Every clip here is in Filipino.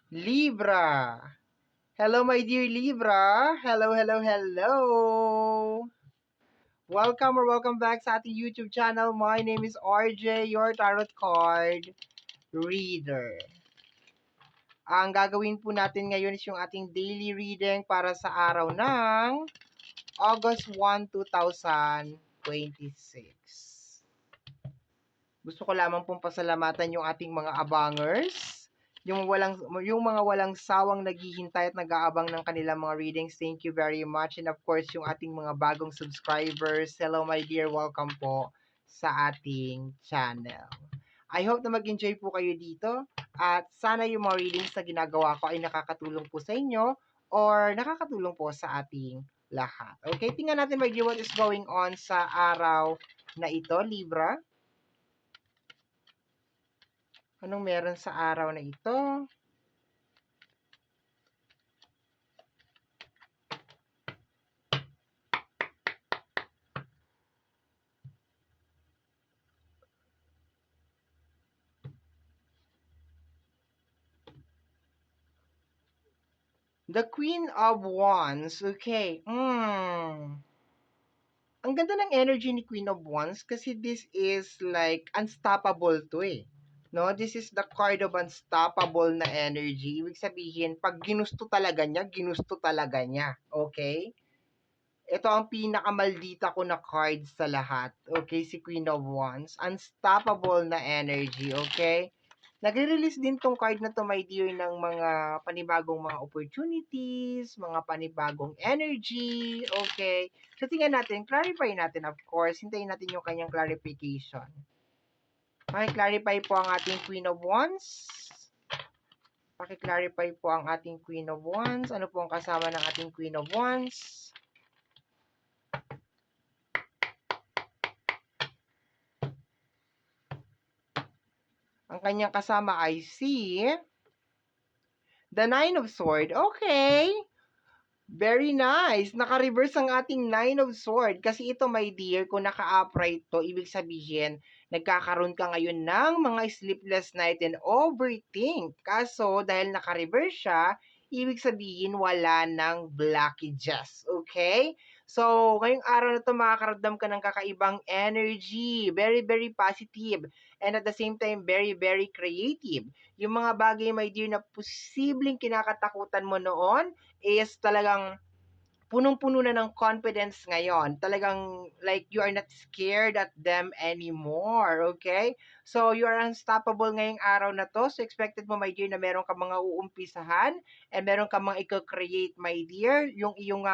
Libra. Hello, my dear Libra. Hello, hello, hello. Welcome back sa ating YouTube channel. My name is RJ, your tarot card reader. Ang gagawin po natin ngayon is yung ating daily reading para sa araw ng August 1, 2026. Gusto ko lamang pong pasalamatan yung ating mga abangers, yung mga walang sawang naghihintay at nag-aabang ng kanilang mga readings. Thank you very much. And of course, yung ating mga bagong subscribers. Hello my dear, welcome po sa ating channel. I hope na mag-enjoy po kayo dito at sana yung mga readings na ginagawa ko ay nakakatulong po sa inyo or nakakatulong po sa ating lahat. Okay, tingnan natin my dear what is going on sa araw na ito, Libra. Anong meron sa araw na ito? The Queen of Wands. Okay. Ang ganda ng energy ni Queen of Wands kasi this is like unstoppable to eh. No, this is the card of unstoppable na energy. Ibig sabihin, pag ginusto talaga niya, ginusto talaga niya. Okay? Ito ang pinakamaldita ko na card sa lahat. Okay, si Queen of Wands. Unstoppable na energy, okay? Nagre-release din tong card na to, my dear, ng mga panibagong mga opportunities, mga panibagong energy, okay? So, tingnan natin, clarify natin, of course. Hintayin natin yung kanyang clarification. Paki-clarify po ang ating Queen of Wands. Paki-clarify po ang ating Queen of Wands. Ano po ang kasama ng ating Queen of Wands? Ang kanyang kasama ay si the Nine of Swords. Okay. Very nice. Naka-reverse ang ating Nine of Swords. Kasi ito, my dear, kung naka-upright to, ibig sabihin, nagkakaroon ka ngayon ng mga sleepless night and overthink. Kaso, dahil naka-reverse siya, ibig sabihin, wala ng blockages. Okay? So, ngayong araw na to, makakaramdam ka ng kakaibang energy. Very, very positive. And at the same time, very, very creative. Yung mga bagay, my dear, na posibleng kinakatakutan mo noon, is talagang punong-puno na ng confidence ngayon. Talagang like you are not scared at them anymore, okay? So you are unstoppable ngayong araw na to. So expected mo, my dear, na meron ka mga uumpisahan and meron ka mga i-create, my dear, yung iyong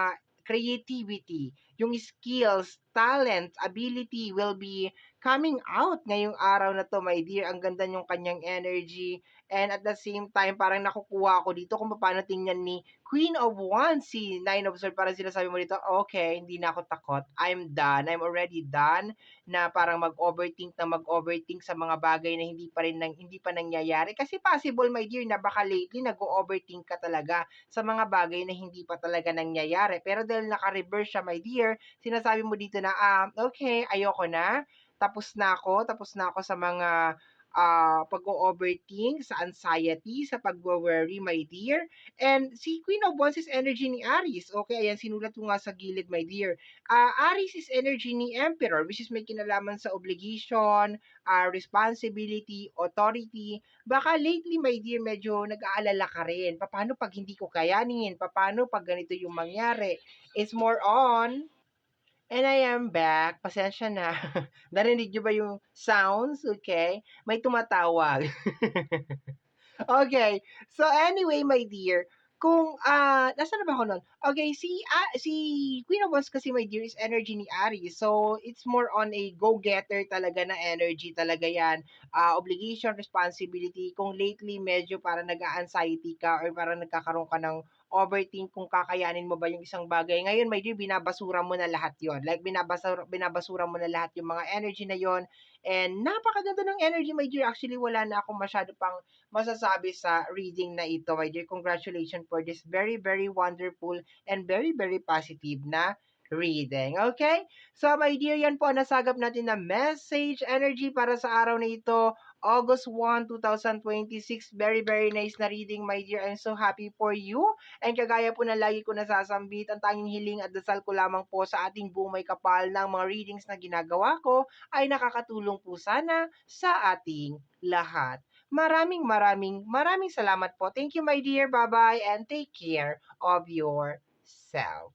creativity, yung skills, talent, ability will be coming out ngayong araw na to, my dear. Ang ganda yung kanyang energy. And at the same time, parang nakukuha ako dito kung paano tingnan ni Queen of Wands, si Nine of Swords. Parang sinasabi mo dito, okay, hindi na ako takot. I'm done. I'm already done na parang mag-overthink sa mga bagay na hindi pa nangyayari. Kasi possible, my dear, na baka lately nag-overthink ka talaga sa mga bagay na hindi pa talaga nangyayari. Pero dahil naka-reverse siya, my dear, sinasabi mo dito na, okay, ayoko na. Tapos na ako sa mga pag-overthink, sa anxiety, sa pag-worry, my dear. And si Queen of Wands is energy ni Aries. Okay, ayan, sinulat ko nga sa gilid, my dear. Aries is energy ni Emperor, which is may kinalaman sa obligation, responsibility, authority. Baka lately, my dear, medyo nag-aalala ka rin. Paano pag hindi ko kayanin? Paano pag ganito yung mangyari? It's more on, and I am back. Pasensya na. Narinig niyo ba yung sounds? Okay. May tumatawag. Okay. So anyway, my dear, kung nasaan na ba ako nun? Okay, si Queen of Wands kasi, my dear, is energy ni Aries. So it's more on a go-getter talaga na energy talaga 'yan. Obligation, responsibility. Kung lately medyo parang nag-a-anxiety ka or parang nagkakaroon ka ng overthink kung kakayanin mo ba yung isang bagay. Ngayon, my dear, binabasura mo na lahat 'yon. Like binabasura mo na lahat yung mga energy na 'yon. And napakaganda ng energy, my dear. Actually, wala na akong masyado pang masasabi sa reading na ito, my dear. Congratulations for this very, very wonderful and very, very positive na reading. Okay? So, my dear, yan po ang nasagap natin na message energy para sa araw na ito, August 1, 2026. Very, very nice na reading, my dear. I'm so happy for you. And kagaya po na lagi ko nasasambit, ang tanging hiling at dasal ko lamang po sa ating buong may kapal ng mga readings na ginagawa ko ay nakakatulong po sana sa ating lahat. Maraming maraming maraming salamat po. Thank you, my dear. Bye-bye and take care of yourself.